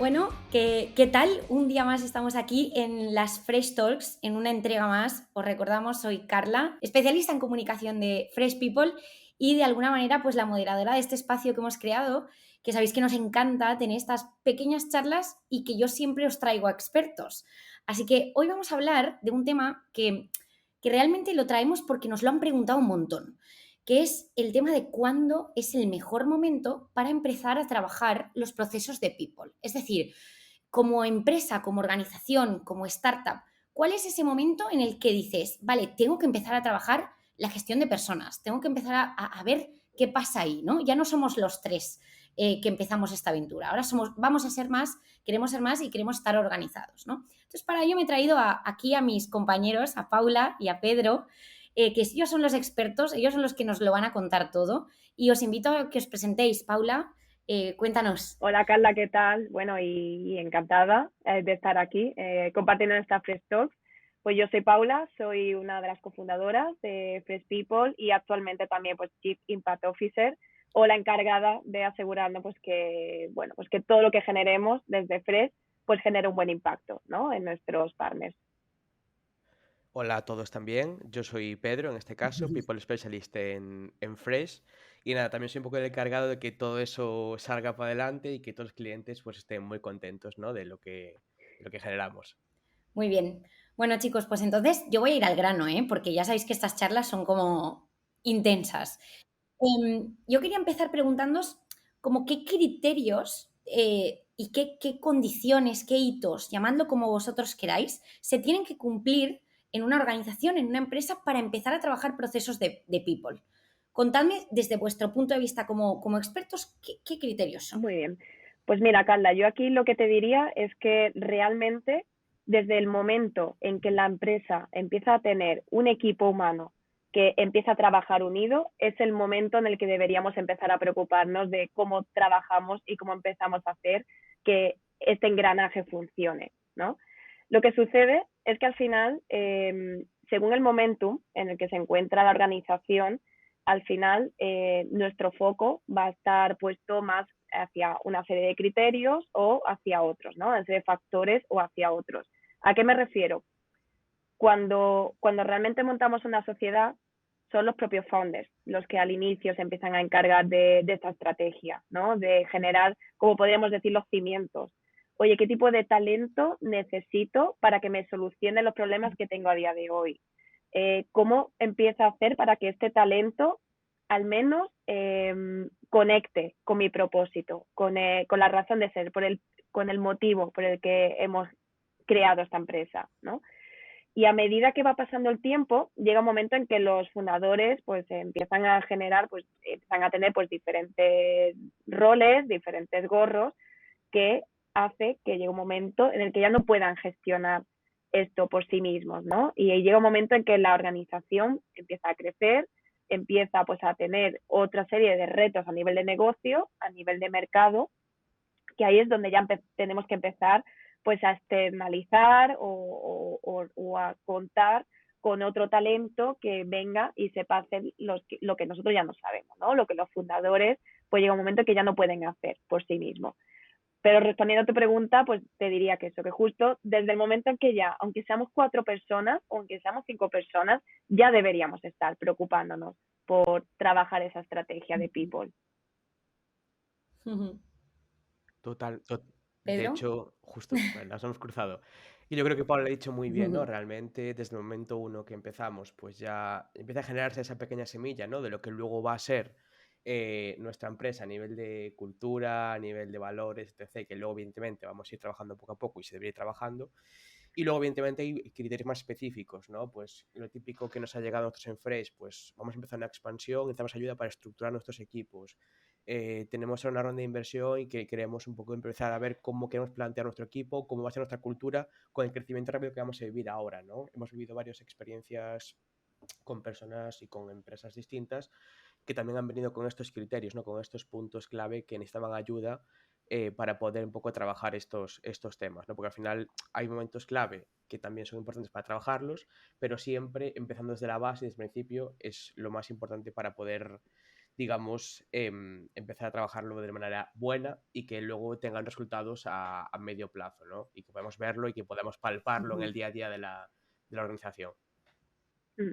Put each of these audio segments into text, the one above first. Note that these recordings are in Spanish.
Bueno, ¿qué tal? Un día más estamos aquí en las Fresh Talks, en una entrega más. Os recordamos, soy Carla, especialista en comunicación de Fresh People y de alguna manera pues la moderadora de este espacio que hemos creado, que sabéis que nos encanta tener estas pequeñas charlas y que yo siempre os traigo a expertos. Así que hoy vamos a hablar de un tema que realmente lo traemos porque nos lo han preguntado un montón, que es el tema de cuándo es el mejor momento para empezar a trabajar los procesos de people. Es decir, como empresa, como organización, como startup, ¿cuál es ese momento en el que dices, vale, tengo que empezar a trabajar la gestión de personas, tengo que empezar a ver qué pasa ahí, ¿no? Ya no somos los tres que empezamos esta aventura, ahora vamos a ser más, queremos ser más y queremos estar organizados, ¿no? Entonces, para ello me he traído aquí a mis compañeros, a Paula y a Pedro, que ellos son los expertos, ellos son los que nos lo van a contar todo. Y os invito a que os presentéis. Paula, cuéntanos. Hola Carla, ¿qué tal? Bueno, y encantada de estar aquí compartiendo esta Fresh Talks. Pues yo soy Paula, soy una de las cofundadoras de Fresh People y actualmente también pues Chief Impact Officer o la encargada de asegurarnos pues que todo lo que generemos desde Fresh pues genere un buen impacto, ¿no? En nuestros partners. Hola a todos también, yo soy Pedro en este caso, People Specialist en Fresh y nada, también soy un poco el encargado de que todo eso salga para adelante y que todos los clientes pues estén muy contentos, ¿no? de lo que generamos. Muy bien. Bueno, chicos, pues entonces yo voy a ir al grano, ¿eh? Porque ya sabéis que estas charlas son como intensas. Yo quería empezar preguntándoos como qué criterios y qué condiciones, qué hitos, llamadlo como vosotros queráis, se tienen que cumplir en una organización, en una empresa, para empezar a trabajar procesos de people. Contadme desde vuestro punto de vista como expertos qué criterios son. Muy bien. Pues mira, Carla, yo aquí lo que te diría es que realmente desde el momento en que la empresa empieza a tener un equipo humano que empieza a trabajar unido, es el momento en el que deberíamos empezar a preocuparnos de cómo trabajamos y cómo empezamos a hacer que este engranaje funcione, ¿no? Lo que sucede es que al final, según el momentum en el que se encuentra la organización, al final nuestro foco va a estar puesto más hacia una serie de criterios o hacia otros, ¿no? Hacia factores o hacia otros. ¿A qué me refiero? Cuando realmente montamos una sociedad, son los propios founders los que al inicio se empiezan a encargar de esta estrategia, ¿no? De generar, como podríamos decir, los cimientos. Oye, ¿qué tipo de talento necesito para que me solucione los problemas que tengo a día de hoy? ¿Cómo empiezo a hacer para que este talento al menos conecte con mi propósito, con la razón de ser, con el motivo por el que hemos creado esta empresa, ¿no? Y a medida que va pasando el tiempo, llega un momento en que los fundadores pues empiezan a generar, pues empiezan a tener pues diferentes roles, diferentes gorros, que hace que llegue un momento en el que ya no puedan gestionar esto por sí mismos, ¿no? Y llega un momento en que la organización empieza a crecer, empieza pues a tener otra serie de retos a nivel de negocio, a nivel de mercado, que ahí es donde ya tenemos que empezar pues a externalizar o a contar con otro talento que venga y sepa hacer lo que nosotros ya no sabemos, ¿no? Lo que los fundadores, pues llega un momento que ya no pueden hacer por sí mismos. Pero respondiendo a tu pregunta, pues te diría que eso, que justo desde el momento en que ya, aunque seamos 4 personas o aunque seamos 5 personas, ya deberíamos estar preocupándonos por trabajar esa estrategia de people. Total, de Pedro. hecho, justo, bueno, las hemos cruzado. Y yo creo que Pablo lo ha dicho muy bien, ¿no? Realmente, desde el momento uno que empezamos, pues ya empieza a generarse esa pequeña semilla, ¿no? De lo que luego va a ser nuestra empresa a nivel de cultura, a nivel de valores, etc., que luego, evidentemente, vamos a ir trabajando poco a poco y se debería ir trabajando. Y luego, evidentemente, hay criterios más específicos, ¿no? Pues lo típico que nos ha llegado a nosotros en Fresh, pues vamos a empezar una expansión, necesitamos ayuda para estructurar nuestros equipos. Tenemos una ronda de inversión y que queremos un poco empezar a ver cómo queremos plantear nuestro equipo, cómo va a ser nuestra cultura con el crecimiento rápido que vamos a vivir ahora, ¿no? Hemos vivido varias experiencias con personas y con empresas distintas que también han venido con estos criterios, ¿no? Con estos puntos clave que necesitaban ayuda para poder un poco trabajar estos temas, ¿no? Porque al final hay momentos clave que también son importantes para trabajarlos, pero siempre empezando desde la base, desde el principio, es lo más importante para poder digamos, empezar a trabajarlo de manera buena y que luego tengan resultados a medio plazo, ¿no? Y que podamos verlo y que podamos palparlo en Ujú, el día a día de la organización. Mm.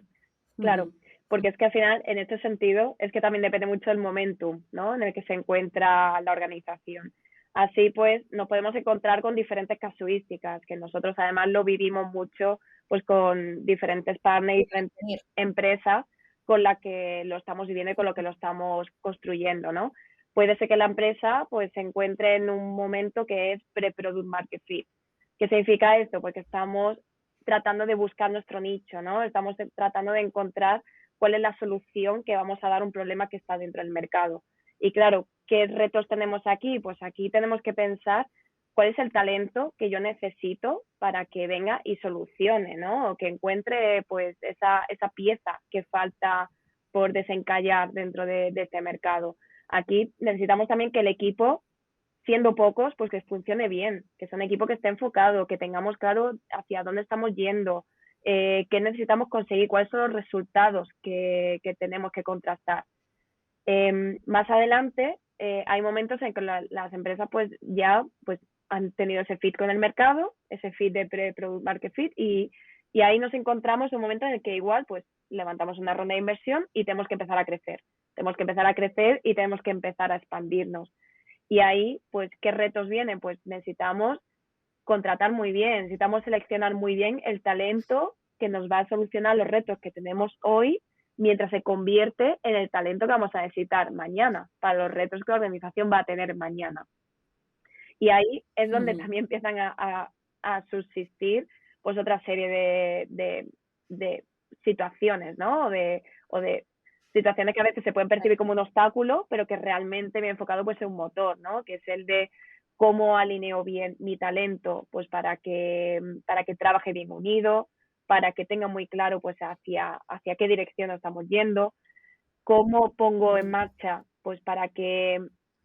Claro, ujú, porque es que al final, en este sentido, es que también depende mucho del momentum, ¿no? En el que se encuentra la organización. Así pues, nos podemos encontrar con diferentes casuísticas, que nosotros además lo vivimos mucho pues con diferentes partners, diferentes empresas con las que lo estamos viviendo y con lo que lo estamos construyendo, ¿no? Puede ser que la empresa pues se encuentre en un momento que es pre-product market fit. ¿Qué significa esto? Porque estamos tratando de buscar nuestro nicho, ¿no? Estamos tratando de encontrar cuál es la solución que vamos a dar a un problema que está dentro del mercado. Y claro, ¿qué retos tenemos aquí? Pues aquí tenemos que pensar cuál es el talento que yo necesito para que venga y solucione, ¿no? O que encuentre pues esa pieza que falta por desencallar dentro de este mercado. Aquí necesitamos también que el equipo, siendo pocos, pues que funcione bien, que sea un equipo que esté enfocado, que tengamos claro hacia dónde estamos yendo, qué necesitamos conseguir, cuáles son los resultados que tenemos que contrastar. Más adelante hay momentos en que las empresas pues ya pues han tenido ese fit con el mercado, ese fit de pre-product market fit y ahí nos encontramos en un momento en el que igual pues levantamos una ronda de inversión y tenemos que empezar a crecer. Tenemos que empezar a crecer y tenemos que empezar a expandirnos. Y ahí, pues, ¿qué retos vienen? Pues necesitamos contratar muy bien, necesitamos seleccionar muy bien el talento que nos va a solucionar los retos que tenemos hoy mientras se convierte en el talento que vamos a necesitar mañana para los retos que la organización va a tener mañana. Y ahí es donde ujú. también empiezan a subsistir pues otra serie de situaciones, ¿no? O de situaciones que a veces se pueden percibir como un obstáculo, pero que realmente bien enfocado pues es un motor, ¿no? Que es el de cómo alineo bien mi talento pues para que trabaje bien unido, para que tenga muy claro pues hacia qué dirección nos estamos yendo, cómo pongo en Ujú, marcha pues para que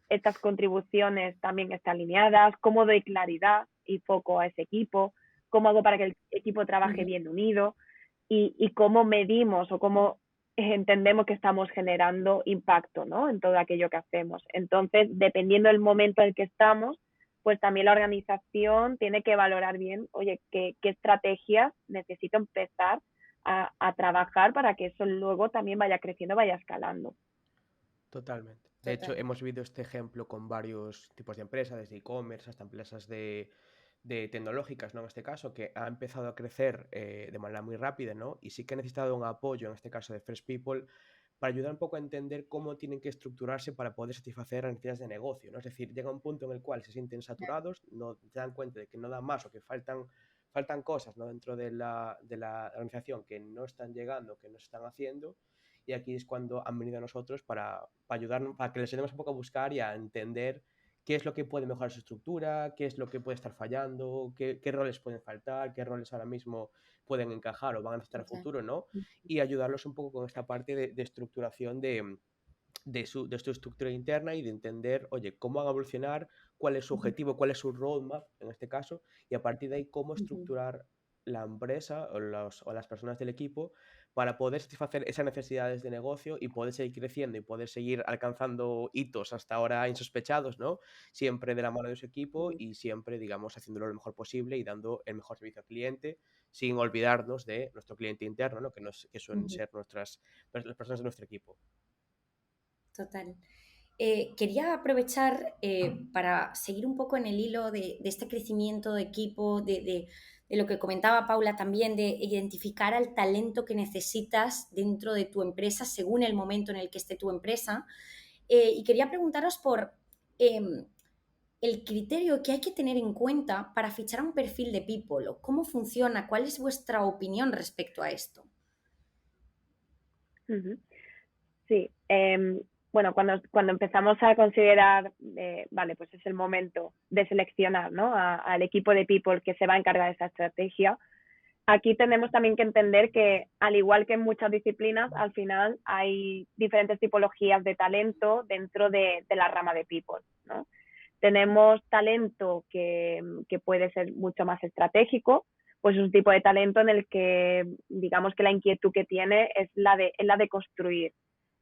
estas contribuciones también estén alineadas, cómo doy claridad y foco a ese equipo, cómo hago para que el equipo trabaje ujú, bien unido y cómo medimos o cómo entendemos que estamos generando impacto, ¿no? En todo aquello que hacemos. Entonces, dependiendo del momento en el que estamos, pues también la organización tiene que valorar bien, oye, qué estrategias necesito empezar a trabajar para que eso luego también vaya creciendo, vaya escalando. Totalmente. De hecho, total. hemos vivido este ejemplo con varios tipos de empresas, desde e-commerce hasta empresas de tecnológicas, ¿no? En este caso, que ha empezado a crecer de manera muy rápida, ¿no? Y sí que ha necesitado un apoyo, en este caso de Fresh People, para ayudar un poco a entender cómo tienen que estructurarse para poder satisfacer las necesidades de negocio, ¿no? Es decir, llega un punto en el cual se sienten saturados, no se dan cuenta de que no dan más o que faltan cosas, ¿no? Dentro de la organización que no están llegando, que no se están haciendo, y aquí es cuando han venido a nosotros para ayudarnos, para que les ayudemos un poco a buscar y a entender qué es lo que puede mejorar su estructura, qué es lo que puede estar fallando, qué roles pueden faltar, qué roles ahora mismo pueden encajar o van a necesitar a Total. futuro, ¿no? Y ayudarlos un poco con esta parte de estructuración de su estructura interna y de entender, oye, cómo van a evolucionar, cuál es su Ujú, objetivo, cuál es su roadmap en este caso, y a partir de ahí cómo ujú, estructurar la empresa o las personas del equipo para poder satisfacer esas necesidades de negocio y poder seguir creciendo y poder seguir alcanzando hitos hasta ahora insospechados, ¿no? Siempre de la mano de su equipo ujú, y siempre, digamos, haciéndolo lo mejor posible y dando el mejor servicio al cliente sin olvidarnos de nuestro cliente interno, ¿no? Que suelen ujú. ser las personas de nuestro equipo. Total. Quería aprovechar para seguir un poco en el hilo de este crecimiento de equipo, de lo que comentaba Paula también, de identificar al talento que necesitas dentro de tu empresa según el momento en el que esté tu empresa. Y quería preguntaros por em, el criterio que hay que tener en cuenta para fichar a un perfil de People, o cómo funciona, cuál es vuestra opinión respecto a esto. Ujú. Sí, bueno, cuando empezamos a considerar, vale, pues es el momento de seleccionar, ¿no? Al equipo de people que se va a encargar de esa estrategia. Aquí tenemos también que entender que, al igual que en muchas disciplinas, al final hay diferentes tipologías de talento dentro de la rama de people, ¿no? Tenemos talento que puede ser mucho más estratégico, pues es un tipo de talento en el que, digamos que la inquietud que tiene es la de construir,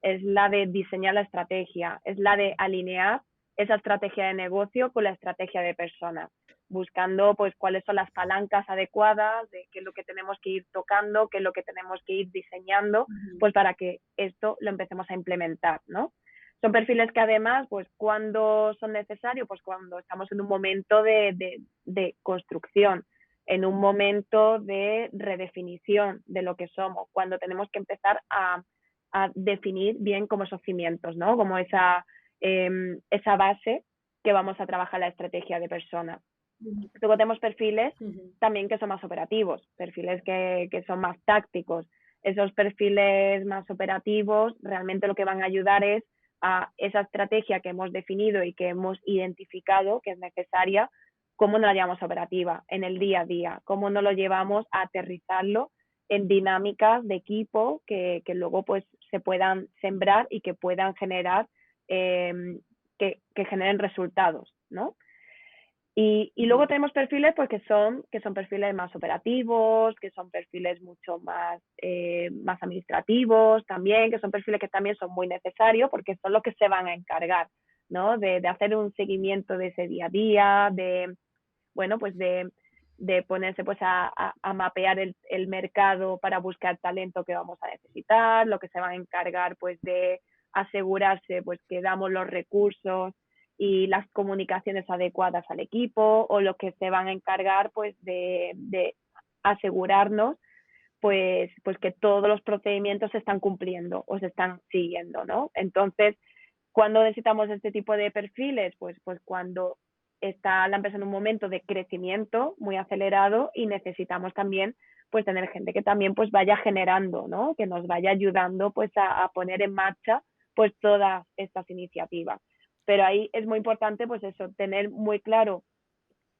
es la de diseñar la estrategia, es la de alinear esa estrategia de negocio con la estrategia de personas, buscando pues cuáles son las palancas adecuadas, de qué es lo que tenemos que ir tocando, qué es lo que tenemos que ir diseñando, pues para que esto lo empecemos a implementar, ¿no? Son perfiles que además, pues cuando son necesarios, pues cuando estamos en un momento de construcción, en un momento de redefinición de lo que somos, cuando tenemos que empezar a definir bien como esos cimientos, ¿no? Como esa base que vamos a trabajar la estrategia de personas. Luego tenemos perfiles también que son más operativos, perfiles que son más tácticos. Esos perfiles más operativos realmente lo que van a ayudar es a esa estrategia que hemos definido y que hemos identificado que es necesaria, cómo nos la llevamos operativa en el día a día, cómo nos lo llevamos a aterrizarlo en dinámicas de equipo que luego pues se puedan sembrar y que puedan generar, que generen resultados, ¿no? Y luego tenemos perfiles pues, que son perfiles más operativos, que son perfiles mucho más, más administrativos también, que son perfiles que también son muy necesarios porque son los que se van a encargar, ¿no? De hacer un seguimiento de ese día a día, bueno, pues de ponerse pues a mapear el mercado para buscar talento que vamos a necesitar, lo que se van a encargar pues de asegurarse pues que damos los recursos y las comunicaciones adecuadas al equipo, o lo que se van a encargar pues de asegurarnos pues que todos los procedimientos se están cumpliendo o se están siguiendo, ¿no? Entonces, ¿cuándo necesitamos este tipo de perfiles? Pues cuando está la empresa en un momento de crecimiento muy acelerado y necesitamos también pues tener gente que también pues vaya generando, ¿no? Que nos vaya ayudando pues a poner en marcha pues todas estas iniciativas. Pero ahí es muy importante pues eso, tener muy claro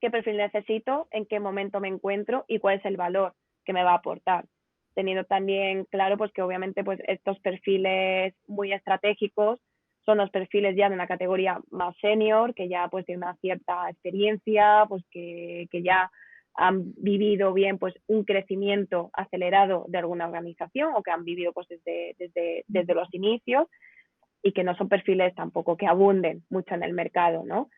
qué perfil necesito, en qué momento me encuentro y cuál es el valor que me va a aportar. Teniendo también claro pues que obviamente pues estos perfiles muy estratégicos son los perfiles ya de una categoría más senior, que ya pues tienen una cierta experiencia, pues que ya han vivido bien pues un crecimiento acelerado de alguna organización o que han vivido pues desde los inicios, y que no son perfiles tampoco que abunden mucho en el mercado, ¿no?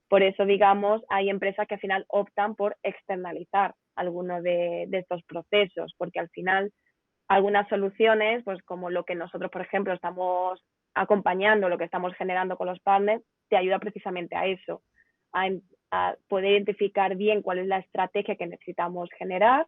Por eso, digamos, hay empresas que al final optan por externalizar algunos de estos procesos, porque al final algunas soluciones, pues como lo que nosotros, por ejemplo, estamos acompañando, lo que estamos generando con los partners, te ayuda precisamente a eso, a poder identificar bien cuál es la estrategia que necesitamos generar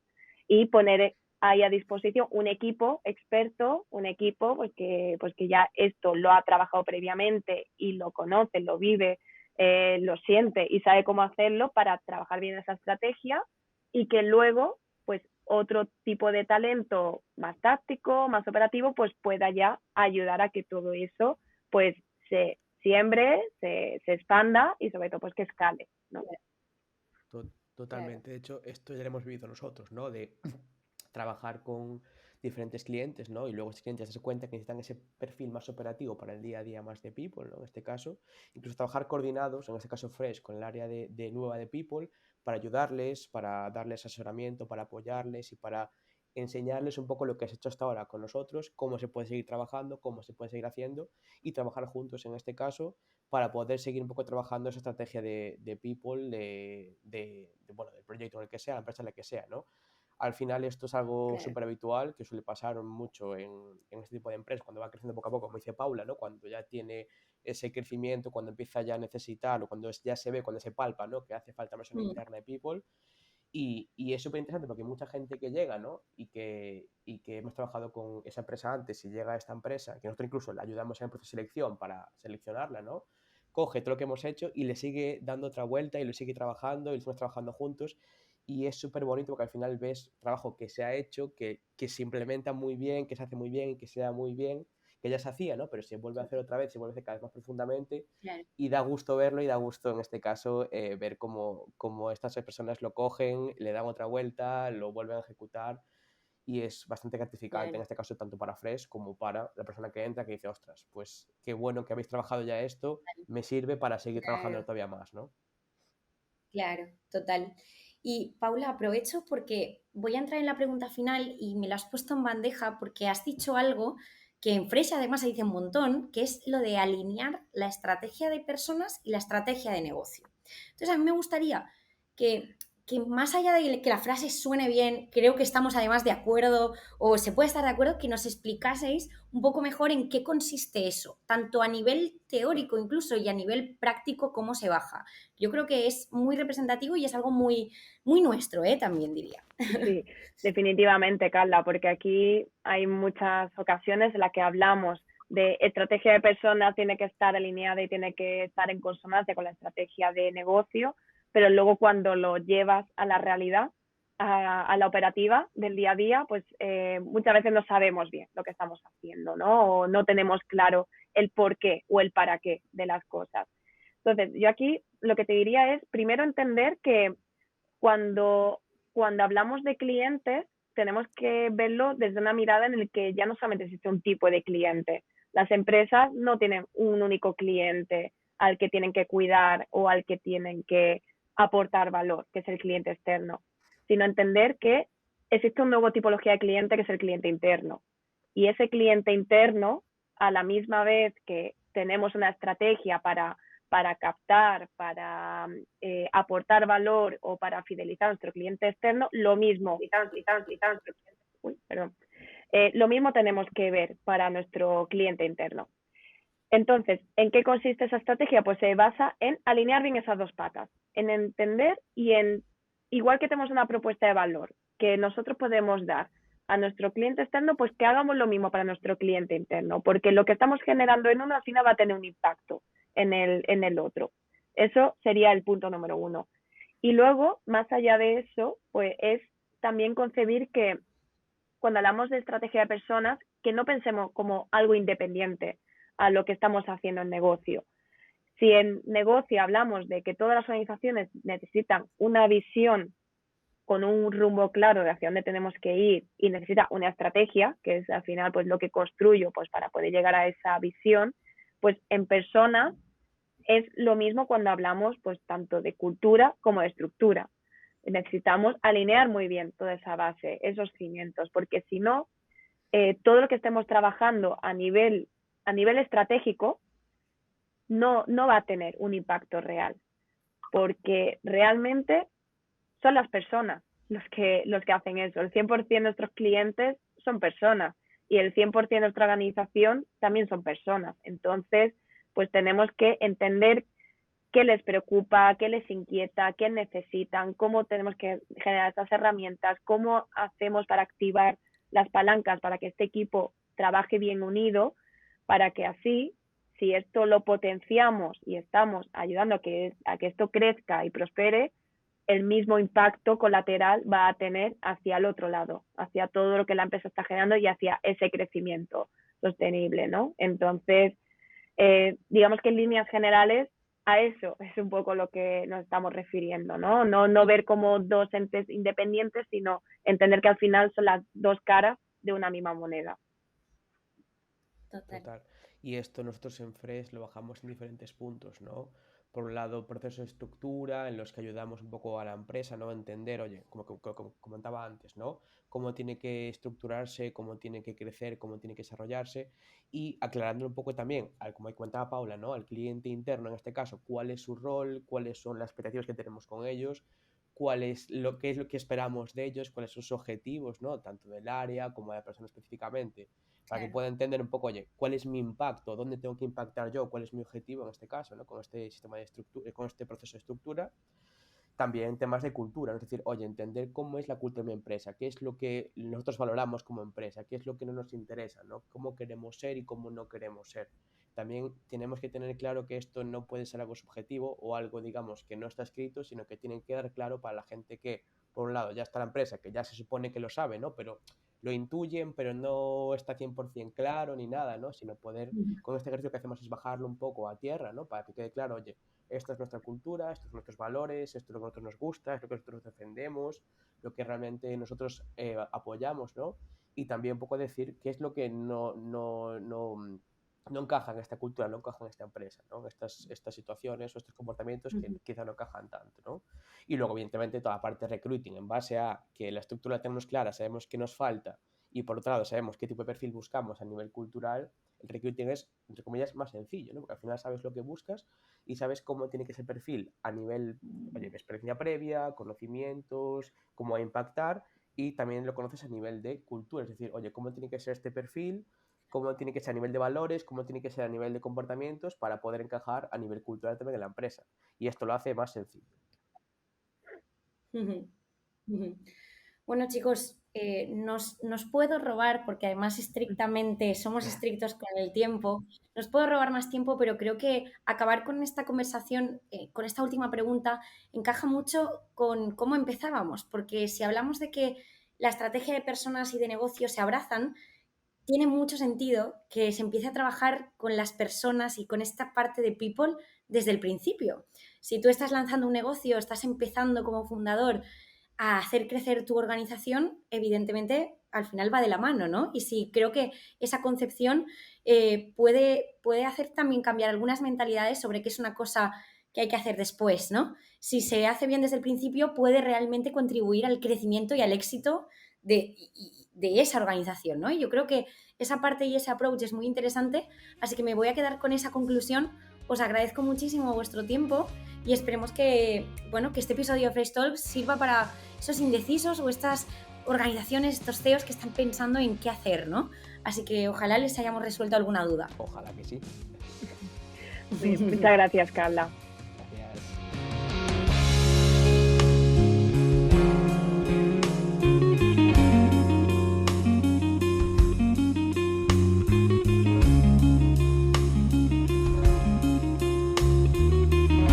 y poner ahí a disposición un equipo experto, un equipo pues que ya esto lo ha trabajado previamente y lo conoce, lo vive, lo siente y sabe cómo hacerlo para trabajar bien esa estrategia, y que luego pues otro tipo de talento más táctico, más operativo, pues pueda ya ayudar a que todo eso pues se siembre, se expanda y sobre todo pues que escale, ¿no? Totalmente. Claro. De hecho, esto ya lo hemos vivido nosotros, ¿no? De trabajar con diferentes clientes, ¿no? Y luego estos clientes se cuenta que necesitan ese perfil más operativo para el día a día más de People, ¿no? En este caso, incluso trabajar coordinados, en este caso Fresh, con el área de nueva de People, para ayudarles, para darles asesoramiento, para apoyarles y para enseñarles un poco lo que has hecho hasta ahora con nosotros, cómo se puede seguir trabajando, cómo se puede seguir haciendo y trabajar juntos en este caso para poder seguir un poco trabajando esa estrategia de People, bueno, del proyecto en el que sea, la empresa en la que sea, ¿no? Al final esto es algo súper habitual que suele pasar mucho en este tipo de empresas cuando va creciendo poco a poco, como dice Paula, ¿no? Cuando ya tiene ese crecimiento, cuando empieza ya a necesitar o cuando ya se ve, cuando se palpa, ¿no? Que hace falta más una interna de People. Y es súper interesante porque hay mucha gente que llega, ¿no? Y que hemos trabajado con esa empresa antes y llega a esta empresa, que nosotros incluso le ayudamos en el proceso de selección para seleccionarla, ¿no? Coge todo lo que hemos hecho y le sigue dando otra vuelta y lo sigue trabajando y lo estamos trabajando juntos. Y es súper bonito porque al final ves trabajo que se ha hecho, que se implementa muy bien, que se hace muy bien, que se da muy bien, que ya se hacía, ¿no? Pero se vuelve a hacer otra vez, se vuelve a hacer cada vez más profundamente. Claro. Y da gusto verlo y da gusto en este caso ver cómo estas personas lo cogen, le dan otra vuelta, lo vuelven a ejecutar y es bastante gratificante, en este caso tanto para Fresh como para la persona que entra, que dice, ostras, pues qué bueno que habéis trabajado ya esto, me sirve para seguir trabajando todavía más, ¿no? Claro, total. Y Paula, aprovecho porque voy a entrar en la pregunta final y me la has puesto en bandeja porque has dicho algo que en Fresh además se dice un montón, que es lo de alinear la estrategia de personas y la estrategia de negocio. Entonces, a mí me gustaría que más allá de que la frase suene bien, creo que estamos además de acuerdo o se puede estar de acuerdo, que nos explicaseis un poco mejor en qué consiste eso, tanto a nivel teórico incluso y a nivel práctico, cómo se baja. Yo creo que es muy representativo y es algo muy, muy nuestro, también diría. Sí, definitivamente, Carla, porque aquí hay muchas ocasiones en las que hablamos de estrategia de personas, tiene que estar alineada y tiene que estar en consonancia con la estrategia de negocio, pero luego cuando lo llevas a la realidad, a la operativa del día a día, pues muchas veces no sabemos bien lo que estamos haciendo, ¿no? O no tenemos claro el por qué o el para qué de las cosas. Entonces, yo aquí lo que te diría es primero entender que cuando, cuando hablamos de clientes, tenemos que verlo desde una mirada en la que ya no solamente existe un tipo de cliente. Las empresas no tienen un único cliente al que tienen que cuidar o al que tienen que aportar valor, que es el cliente externo, sino entender que existe una nueva tipología de cliente que es el cliente interno. Y ese cliente interno, a la misma vez que tenemos una estrategia para captar, para aportar valor o para fidelizar a nuestro cliente externo, lo mismo, lo mismo tenemos que ver para nuestro cliente interno. Entonces, ¿en qué consiste esa estrategia? Pues se basa en alinear bien esas dos patas, en entender y en, igual que tenemos una propuesta de valor que nosotros podemos dar a nuestro cliente externo, pues que hagamos lo mismo para nuestro cliente interno, porque lo que estamos generando en uno al final va a tener un impacto en el otro. Eso sería el punto número uno. Y luego, más allá de eso, pues es también concebir que cuando hablamos de estrategia de personas, que no pensemos como algo independiente a lo que estamos haciendo en negocio. Si en negocio hablamos de que todas las organizaciones necesitan una visión con un rumbo claro de hacia dónde tenemos que ir y necesita una estrategia, que es al final pues lo que construyo pues para poder llegar a esa visión, pues en persona es lo mismo cuando hablamos pues tanto de cultura como de estructura. Necesitamos alinear muy bien toda esa base, esos cimientos, porque si no, todo lo que estemos trabajando a nivel estratégico no va a tener un impacto real, porque realmente son las personas los que hacen eso. El 100% de nuestros clientes son personas y el 100% de nuestra organización también son personas. Entonces, pues tenemos que entender qué les preocupa, qué les inquieta, qué necesitan, cómo tenemos que generar estas herramientas, cómo hacemos para activar las palancas para que este equipo trabaje bien unido, para que así, si esto lo potenciamos y estamos ayudando a que esto crezca y prospere, el mismo impacto colateral va a tener hacia el otro lado, hacia todo lo que la empresa está generando y hacia ese crecimiento sostenible, ¿no? Entonces, digamos que en líneas generales a eso es un poco lo que nos estamos refiriendo, ¿no? No ver como dos entes independientes, sino entender que al final son las dos caras de una misma moneda. Total. Y esto nosotros en Fresh lo bajamos en diferentes puntos, ¿no? Por un lado, proceso de estructura, en los que ayudamos un poco a la empresa, ¿no? A entender, oye, como comentaba antes, ¿no? Cómo tiene que estructurarse, cómo tiene que crecer, cómo tiene que desarrollarse y aclarando un poco también, como comentaba Paula, ¿no? Al cliente interno, en este caso, cuál es su rol, cuáles son las expectativas que tenemos con ellos, qué es lo que esperamos de ellos, cuáles son sus objetivos, ¿no? Tanto del área como de la persona específicamente para que pueda entender un poco, oye, cuál es mi impacto, dónde tengo que impactar yo, cuál es mi objetivo en este caso, ¿no? Con este sistema de estructura, con este proceso de estructura. También temas de cultura, ¿no? Es decir, oye, entender cómo es la cultura de mi empresa, qué es lo que nosotros valoramos como empresa, qué es lo que no nos interesa, ¿no? Cómo queremos ser y cómo no queremos ser. También tenemos que tener claro que esto no puede ser algo subjetivo o algo, digamos, que no está escrito, sino que tiene que dar claro para la gente que, por un lado, ya está la empresa, que ya se supone que lo sabe, ¿no? Pero lo intuyen, pero no está 100% claro ni nada, ¿no? Sino poder, con este ejercicio que hacemos es bajarlo un poco a tierra, ¿no? Para que quede claro, oye, esta es nuestra cultura, estos son nuestros valores, esto es lo que a nosotros nos gusta, es lo que nosotros defendemos, lo que realmente nosotros apoyamos, ¿no? Y también un poco decir qué es lo que no encaja en esta cultura, no encaja en esta empresa, ¿no? Estas situaciones o estos comportamientos que quizá no encajan tanto, ¿no? Y luego, evidentemente, toda la parte de recruiting, en base a que la estructura la tenemos clara, sabemos qué nos falta y por otro lado sabemos qué tipo de perfil buscamos a nivel cultural, el recruiting es, entre comillas, más sencillo, ¿no? Porque al final sabes lo que buscas y sabes cómo tiene que ser el perfil a nivel, oye, de experiencia previa, conocimientos, cómo va a impactar, y también lo conoces a nivel de cultura, es decir, oye, cómo tiene que ser este perfil, cómo tiene que ser a nivel de valores, cómo tiene que ser a nivel de comportamientos para poder encajar a nivel cultural también en la empresa. Y esto lo hace más sencillo. Ujú, ujú. Bueno, chicos, nos puedo robar, porque además estrictamente somos estrictos con el tiempo, nos puedo robar más tiempo, pero creo que acabar con esta conversación, con esta última pregunta, encaja mucho con cómo empezábamos, porque si hablamos de que la estrategia de personas y de negocio se abrazan, tiene mucho sentido que se empiece a trabajar con las personas y con esta parte de people desde el principio. Si tú estás lanzando un negocio, estás empezando como fundador a hacer crecer tu organización, evidentemente al final va de la mano, ¿no? Y sí, creo que esa concepción puede hacer también cambiar algunas mentalidades sobre qué es una cosa que hay que hacer después, ¿no? Si se hace bien desde el principio, puede realmente contribuir al crecimiento y al éxito de esa organización, ¿no? Y yo creo que esa parte y ese approach es muy interesante, así que me voy a quedar con esa conclusión. Os agradezco muchísimo vuestro tiempo y esperemos que, bueno, que este episodio de Fresh Talks sirva para esos indecisos o estas organizaciones, estos CEOs que están pensando en qué hacer, ¿no? Así que ojalá les hayamos resuelto alguna duda. Ojalá que sí. Sí, muchas gracias, Carla.